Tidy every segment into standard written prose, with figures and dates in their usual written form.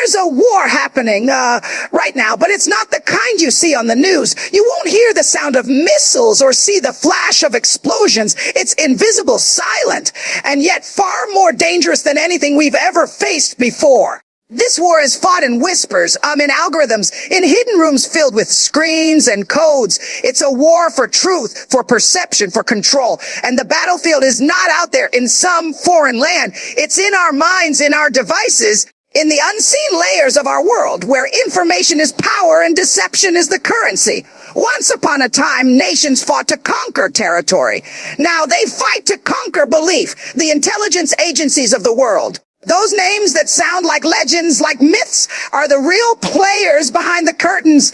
There's a war happening right now, but it's not the kind you see on the news. You won't hear the sound of missiles or see the flash of explosions. It's invisible, silent, and yet far more dangerous than anything we've ever faced before. This war is fought in whispers, in algorithms, in hidden rooms filled with screens and codes. It's a war for truth, for perception, for control. And the battlefield is not out there in some foreign land. It's in our minds, in our devices, in the unseen layers of our world, where information is power and deception is the currency. Once upon a time, nations fought to conquer territory. Now they fight to conquer belief, the intelligence agencies of the world. Those names that sound like legends, like myths, are the real players behind the curtains.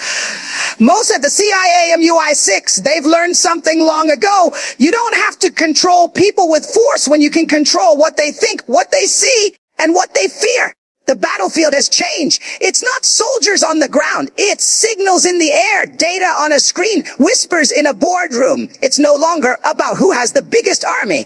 Mossad, the CIA, MI6, they've learned something long ago. You don't have to control people with force when you can control what they think, what they see, and what they fear. The battlefield has changed. It's not soldiers on the ground. It's signals in the air, data on a screen, whispers in a boardroom. It's no longer about who has the biggest army.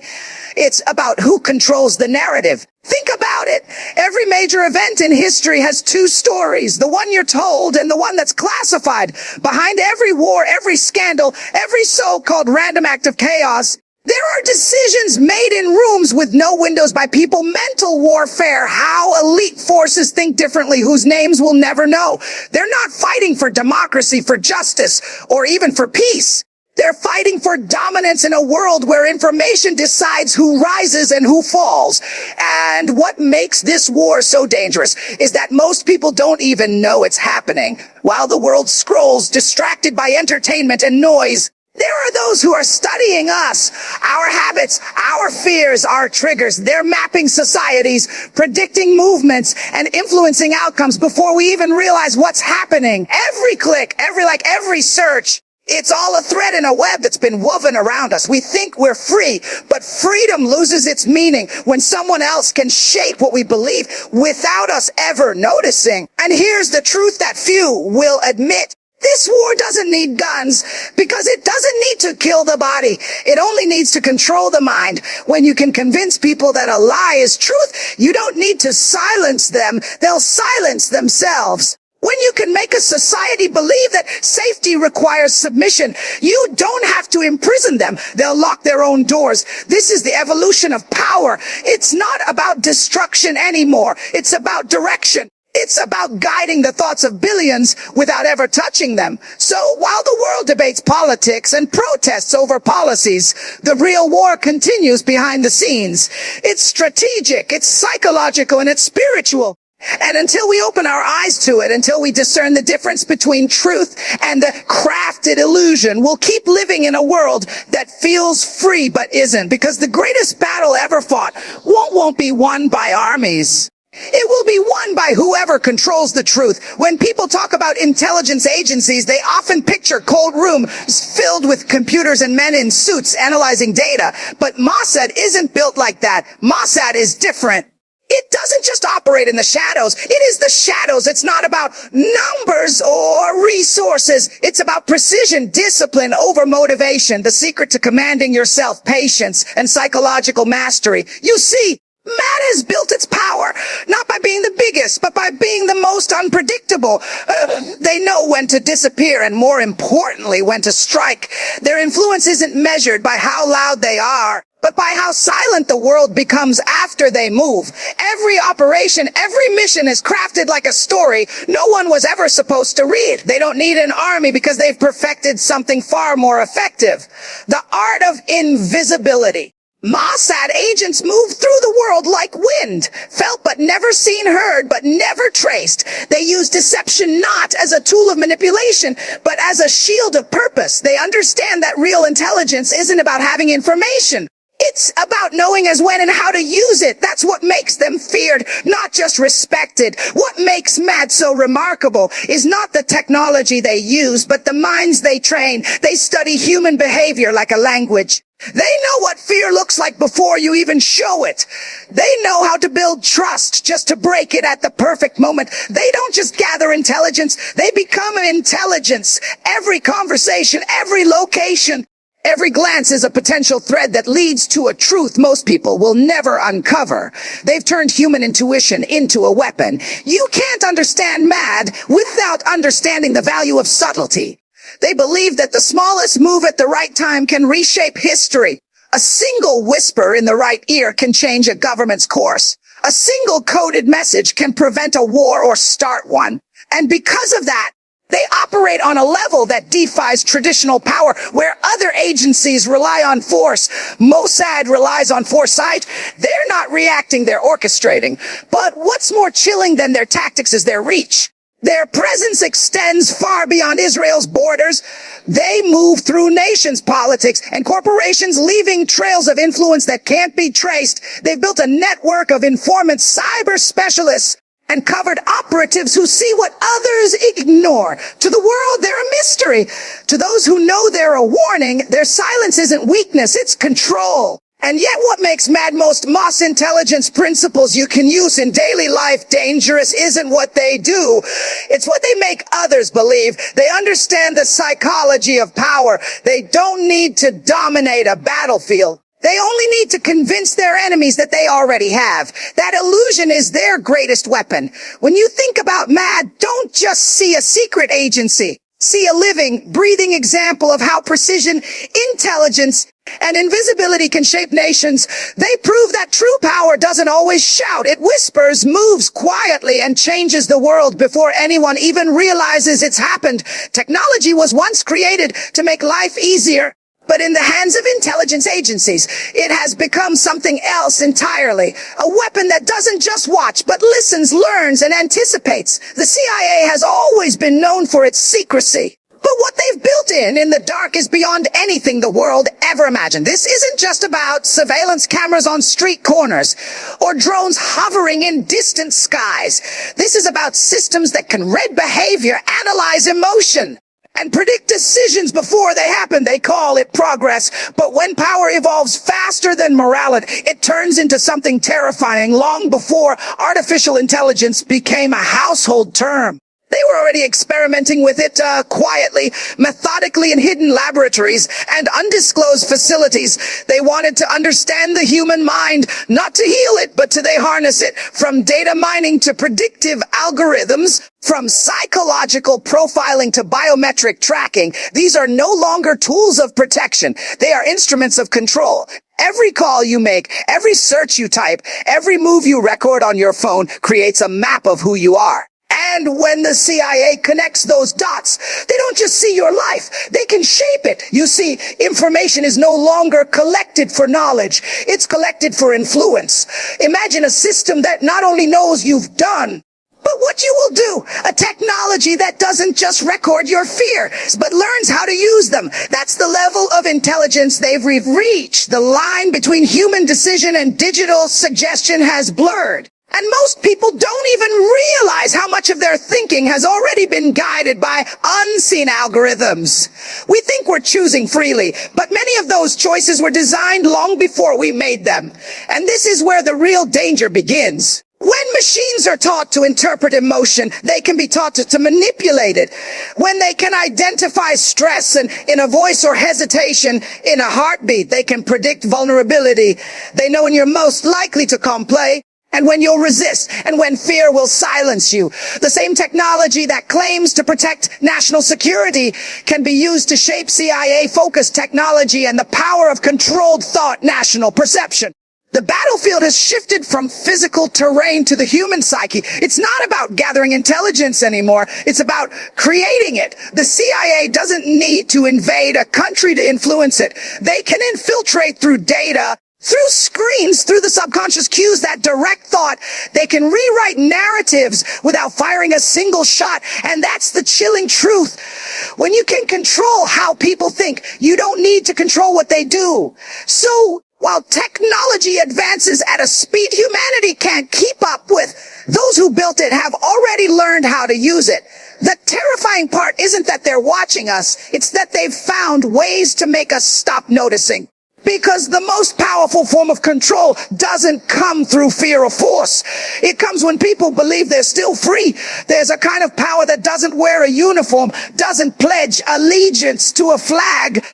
It's about who controls the narrative. Think about it. Every major event in history has two stories, the one you're told and the one that's classified. Behind every war, every scandal, every so-called random act of chaos, there are decisions made in rooms with no windows by people, mental warfare, how elite forces think differently, whose names we'll never know. They're not fighting for democracy, for justice, or even for peace. They're fighting for dominance in a world where information decides who rises and who falls. And what makes this war so dangerous is that most people don't even know it's happening. While the world scrolls, distracted by entertainment and noise, there are those who are studying us, our habits, our fears, our triggers. They're mapping societies, predicting movements, and influencing outcomes before we even realize what's happening. Every click, every like, every search, it's all a thread in a web that's been woven around us. We think we're free, but freedom loses its meaning when someone else can shape what we believe without us ever noticing. And here's the truth that few will admit. This war doesn't need guns because it doesn't need to kill the body. It only needs to control the mind. When you can convince people that a lie is truth, you don't need to silence them. They'll silence themselves. When you can make a society believe that safety requires submission, you don't have to imprison them. They'll lock their own doors. This is the evolution of power. It's not about destruction anymore. It's about direction. It's about guiding the thoughts of billions without ever touching them. So while the world debates politics and protests over policies, the real war continues behind the scenes. It's strategic, it's psychological, and it's spiritual. And until we open our eyes to it, until we discern the difference between truth and the crafted illusion, we'll keep living in a world that feels free but isn't, because the greatest battle ever fought won't be won by armies. It will be won by whoever controls the truth. When people talk about intelligence agencies, they often picture cold rooms filled with computers and men in suits analyzing data. But Mossad isn't built like that. Mossad is different. It doesn't just operate in the shadows. It is the shadows. It's not about numbers or resources. It's about precision, discipline over motivation, the secret to commanding yourself, patience, and psychological mastery. You see, Matt has built its power, not by being the biggest, but by being the most unpredictable. They know when to disappear and, more importantly, when to strike. Their influence isn't measured by how loud they are, but by how silent the world becomes after they move. Every operation, every mission is crafted like a story no one was ever supposed to read. They don't need an army because they've perfected something far more effective. The art of invisibility. Mossad agents move through the world like wind, felt but never seen, heard but never traced. They use deception not as a tool of manipulation, but as a shield of purpose. They understand that real intelligence isn't about having information. It's about knowing as when and how to use it. That's what makes them feared, not just respected. What makes Matt so remarkable is not the technology they use, but the minds they train. They study human behavior like a language. They know what fear looks like before you even show it. They know how to build trust just to break it at the perfect moment. They don't just gather intelligence, they become intelligence. Every conversation, every location, Every glance is a potential thread that leads to a truth most people will never uncover. They've turned human intuition into a weapon. You can't understand MAD without understanding the value of subtlety. They believe that the smallest move at the right time can reshape history. A single whisper in the right ear can change a government's course. A single coded message can prevent a war or start one. And because of that, they operate on a level that defies traditional power. Where other agencies rely on force, Mossad relies on foresight. They're not reacting, they're orchestrating. But what's more chilling than their tactics is their reach. Their presence extends far beyond Israel's borders. They move through nations' politics and corporations, leaving trails of influence that can't be traced. They've built a network of informants, cyber specialists, and covered operatives who see what others ignore. To the world, they're a mystery. To those who know they're a warning, their silence isn't weakness, it's control. And yet what makes most Moss intelligence principles you can use in daily life dangerous isn't what they do. It's what they make others believe. They understand the psychology of power. They don't need to dominate a battlefield. They only need to convince their enemies that they already have. That illusion is their greatest weapon. When you think about MAD, don't just see a secret agency. See a living, breathing example of how precision, intelligence, and invisibility can shape nations. They prove that true power doesn't always shout. It whispers, moves quietly, and changes the world before anyone even realizes it's happened. Technology was once created to make life easier. But in the hands of intelligence agencies, it has become something else entirely. A weapon that doesn't just watch, but listens, learns, and anticipates. The CIA has always been known for its secrecy. But what they've built in the dark is beyond anything the world ever imagined. This isn't just about surveillance cameras on street corners or drones hovering in distant skies. This is about systems that can read behavior, analyze emotion, and predict decisions before they happen. They call it progress. But when power evolves faster than morality, it turns into something terrifying long before artificial intelligence became a household term. They were already experimenting with it quietly, methodically in hidden laboratories and undisclosed facilities. They wanted to understand the human mind, not to heal it, but to they harness it. From data mining to predictive algorithms, from psychological profiling to biometric tracking, these are no longer tools of protection. They are instruments of control. Every call you make, every search you type, every move you record on your phone creates a map of who you are. And when the CIA connects those dots, they don't just see your life, they can shape it. You see, information is no longer collected for knowledge, it's collected for influence. Imagine a system that not only knows you've done, but what you will do. A technology that doesn't just record your fears, but learns how to use them. That's the level of intelligence they've reached. The line between human decision and digital suggestion has blurred. And most people don't even realize how much of their thinking has already been guided by unseen algorithms. We think we're choosing freely, but many of those choices were designed long before we made them. And this is where the real danger begins. When machines are taught to interpret emotion, they can be taught to manipulate it. When they can identify stress in a voice or hesitation in a heartbeat, they can predict vulnerability. They know when you're most likely to complain, and when you'll resist, and when fear will silence you. The same technology that claims to protect national security can be used to shape CIA-focused technology and the power of controlled thought, national perception. The battlefield has shifted from physical terrain to the human psyche. It's not about gathering intelligence anymore. It's about creating it. The CIA doesn't need to invade a country to influence it. They can infiltrate through data, through screens, through the subconscious cues, that direct thought. They can rewrite narratives without firing a single shot. And that's the chilling truth. When you can control how people think, you don't need to control what they do. So while technology advances at a speed humanity can't keep up with, those who built it have already learned how to use it. The terrifying part isn't that they're watching us. It's that they've found ways to make us stop noticing. Because the most powerful form of control doesn't come through fear or force. It comes when people believe they're still free. There's a kind of power that doesn't wear a uniform, doesn't pledge allegiance to a flag,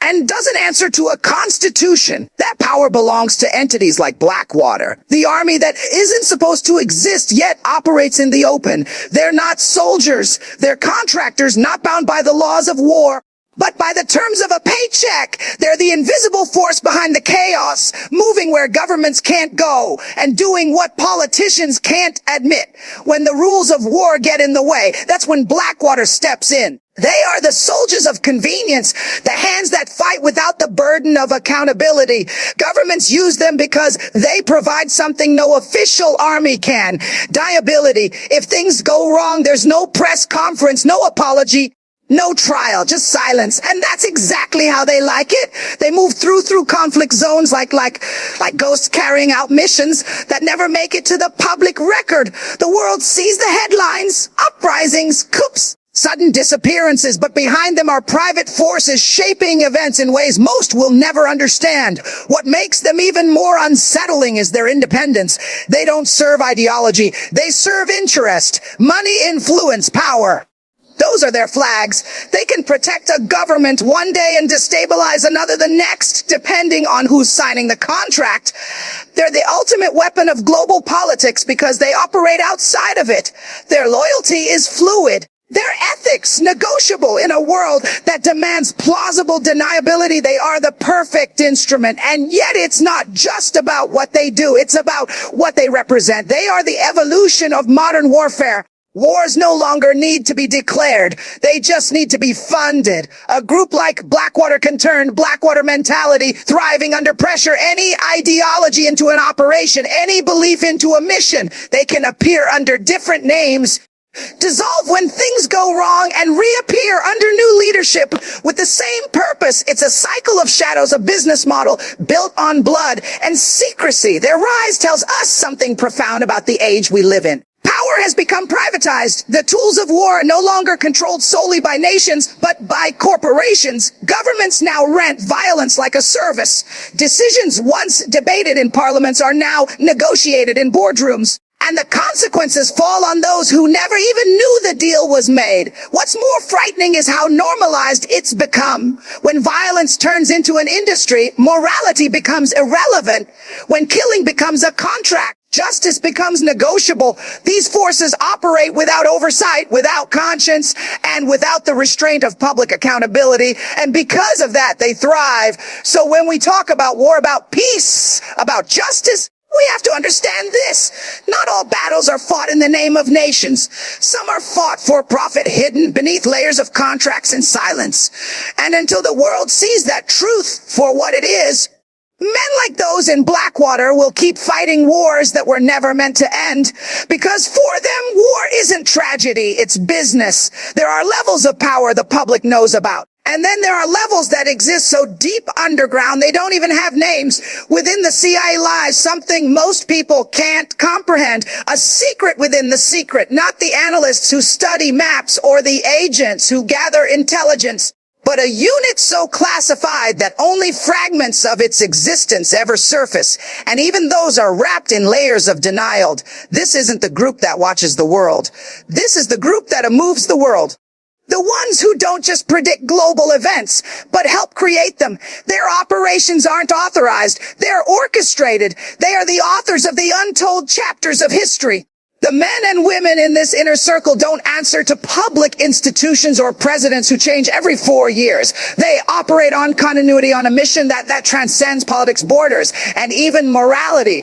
and doesn't answer to a constitution. That power belongs to entities like Blackwater, the army that isn't supposed to exist yet operates in the open. They're not soldiers. They're contractors not bound by the laws of war, but by the terms of a paycheck. They're the invisible force behind the chaos, moving where governments can't go and doing what politicians can't admit. When the rules of war get in the way, that's when Blackwater steps in. They are the soldiers of convenience, the hands that fight without the burden of accountability. Governments use them because they provide something no official army can. Deniability. If things go wrong, there's no press conference, no apology, no trial, just silence. And that's exactly how they like it. They move through conflict zones like ghosts carrying out missions that never make it to the public record. The world sees the headlines, uprisings, coups, sudden disappearances, but behind them are private forces shaping events in ways most will never understand. What makes them even more unsettling is their independence. They don't serve ideology. They serve interest, money, influence, power. Those are their flags. They can protect a government one day and destabilize another the next, depending on who's signing the contract. They're the ultimate weapon of global politics because they operate outside of it. Their loyalty is fluid. Their ethics negotiable in a world that demands plausible deniability. They are the perfect instrument. And yet it's not just about what they do. It's about what they represent. They are the evolution of modern warfare. Wars no longer need to be declared. They just need to be funded. A group like Blackwater can turn Blackwater mentality, thriving under pressure, any ideology into an operation, any belief into a mission. They can appear under different names, dissolve when things go wrong, and reappear under new leadership with the same purpose. It's a cycle of shadows, a business model built on blood and secrecy. Their rise tells us something profound about the age we live in. Power has become privatized. The tools of war are no longer controlled solely by nations, but by corporations. Governments now rent violence like a service. Decisions once debated in parliaments are now negotiated in boardrooms. And the consequences fall on those who never even knew the deal was made. What's more frightening is how normalized it's become. When violence turns into an industry, morality becomes irrelevant. When killing becomes a contract, justice becomes negotiable. These forces operate without oversight, without conscience, and without the restraint of public accountability. And because of that, they thrive. So when we talk about war, about peace, about justice, we have to understand this. Not all battles are fought in the name of nations. Some are fought for profit, hidden beneath layers of contracts and silence. And until the world sees that truth for what it is, men like those in Blackwater will keep fighting wars that were never meant to end, because for them, war isn't tragedy, it's business. There are levels of power the public knows about. And then there are levels that exist so deep underground they don't even have names. Within the CIA lies something most people can't comprehend. A secret within the secret, not the analysts who study maps or the agents who gather intelligence, but a unit so classified that only fragments of its existence ever surface. And even those are wrapped in layers of denial. This isn't the group that watches the world. This is the group that moves the world. The ones who don't just predict global events, but help create them. Their operations aren't authorized. They're orchestrated. They are the authors of the untold chapters of history. The men and women in this inner circle don't answer to public institutions or presidents who change every 4 years. They operate on continuity, on a mission that transcends politics borders and even morality.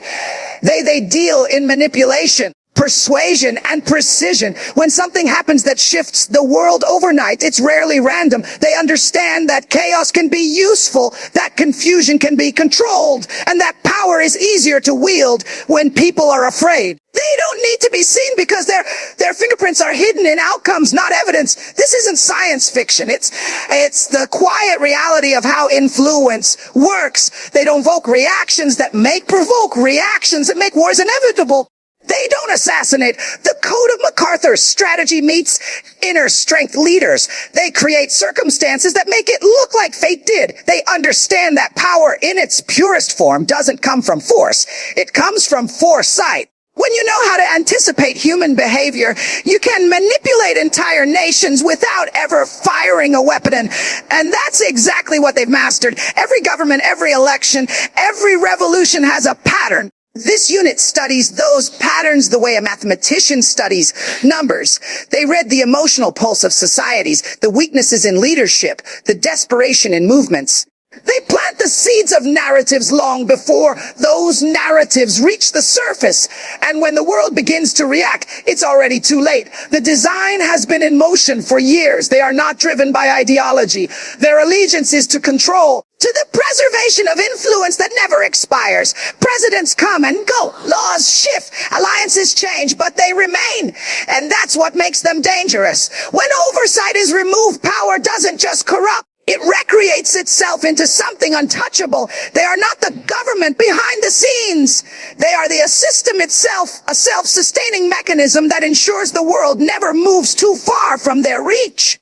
They deal in manipulation, persuasion, and precision. When something happens that shifts the world overnight, it's rarely random. They understand that chaos can be useful, that confusion can be controlled, and that power is easier to wield when people are afraid. They don't need to be seen because their fingerprints are hidden in outcomes, not evidence. This isn't science fiction. It's the quiet reality of how influence works. They don't provoke reactions that provoke reactions that make wars inevitable. They don't assassinate. The code of MacArthur's strategy meets inner strength leaders. They create circumstances that make it look like fate did. They understand that power in its purest form doesn't come from force. It comes from foresight. When you know how to anticipate human behavior, you can manipulate entire nations without ever firing a weapon. And that's exactly what they've mastered. Every government, every election, every revolution has a pattern. This unit studies those patterns the way a mathematician studies numbers. They read the emotional pulse of societies, the weaknesses in leadership, the desperation in movements. They plant the seeds of narratives long before those narratives reach the surface. And when the world begins to react, it's already too late. The design has been in motion for years. They are not driven by ideology. Their allegiance is to control, to the preservation of influence that never expires. Presidents come and go. Laws shift. Alliances change, but they remain. And that's what makes them dangerous. When oversight is removed, power doesn't just corrupt. It recreates itself into something untouchable. They are not the government behind the scenes. They are the system itself, a self-sustaining mechanism that ensures the world never moves too far from their reach.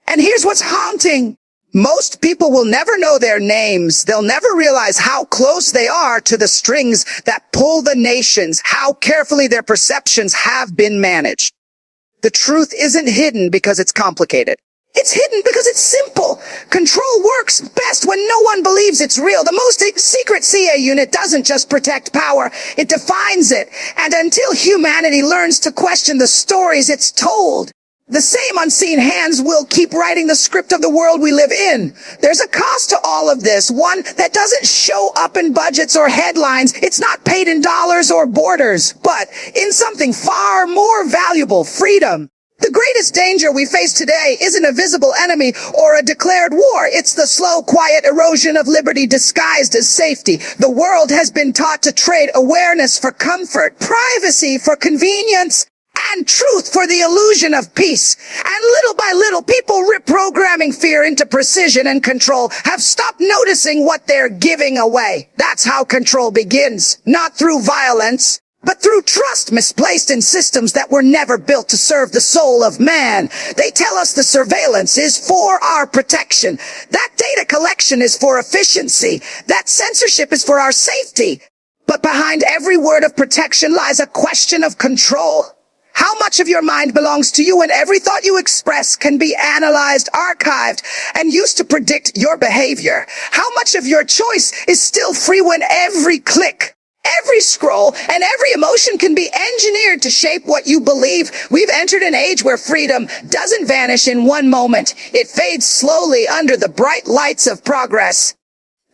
And here's what's haunting. Most people will never know their names. They'll never realize how close they are to the strings that pull the nations, how carefully their perceptions have been managed. The truth isn't hidden because it's complicated. It's hidden because it's simple. Control works best when no one believes it's real. The most secret CA unit doesn't just protect power, it defines it. And until humanity learns to question the stories it's told, the same unseen hands will keep writing the script of the world we live in. There's a cost to all of this, one that doesn't show up in budgets or headlines. It's not paid in dollars or borders, but in something far more valuable, freedom. The greatest danger we face today isn't a visible enemy or a declared war. It's the slow, quiet erosion of liberty disguised as safety. The world has been taught to trade awareness for comfort, privacy for convenience, and truth for the illusion of peace. And little by little, people reprogramming fear into precision and control have stopped noticing what they're giving away. That's how control begins, not through violence, but through trust misplaced in systems that were never built to serve the soul of man. They tell us the surveillance is for our protection. That data collection is for efficiency. That censorship is for our safety. But behind every word of protection lies a question of control. How much of your mind belongs to you, and every thought you express can be analyzed, archived, and used to predict your behavior? How much of your choice is still free when every click, every scroll, and every emotion can be engineered to shape what you believe? We've entered an age where freedom doesn't vanish in one moment. It fades slowly under the bright lights of progress.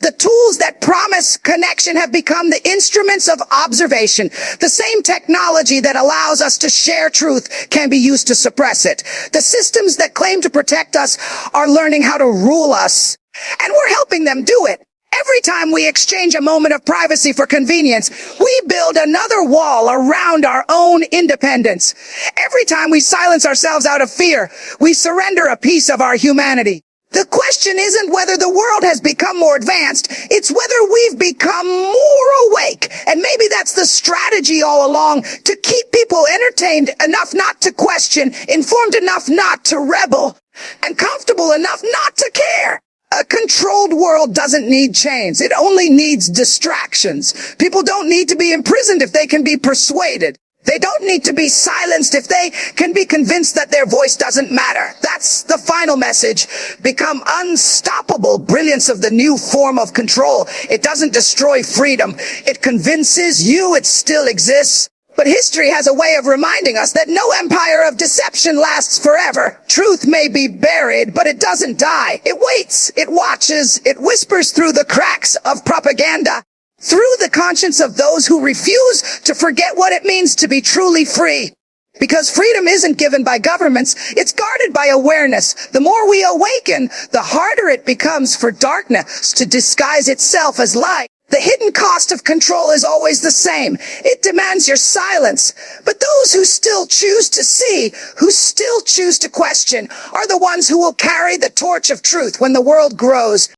The tools that promise connection have become the instruments of observation. The same technology that allows us to share truth can be used to suppress it. The systems that claim to protect us are learning how to rule us, and we're helping them do it. Every time we exchange a moment of privacy for convenience, we build another wall around our own independence. Every time we silence ourselves out of fear, we surrender a piece of our humanity. The question isn't whether the world has become more advanced, it's whether we've become more awake. And maybe that's the strategy all along, to keep people entertained enough not to question, informed enough not to rebel, and comfortable enough not to care. A controlled world doesn't need chains. It only needs distractions. People don't need to be imprisoned if they can be persuaded. They don't need to be silenced if they can be convinced that their voice doesn't matter. That's the final message. Become unstoppable. Brilliance of the new form of control. It doesn't destroy freedom. It convinces you it still exists. But history has a way of reminding us that no empire of deception lasts forever. Truth may be buried, but it doesn't die. It waits, it watches, it whispers through the cracks of propaganda, through the conscience of those who refuse to forget what it means to be truly free. Because freedom isn't given by governments, it's guarded by awareness. The more we awaken, the harder it becomes for darkness to disguise itself as light. The hidden cost of control is always the same. It demands your silence. But those who still choose to see, who still choose to question, are the ones who will carry the torch of truth when the world grows.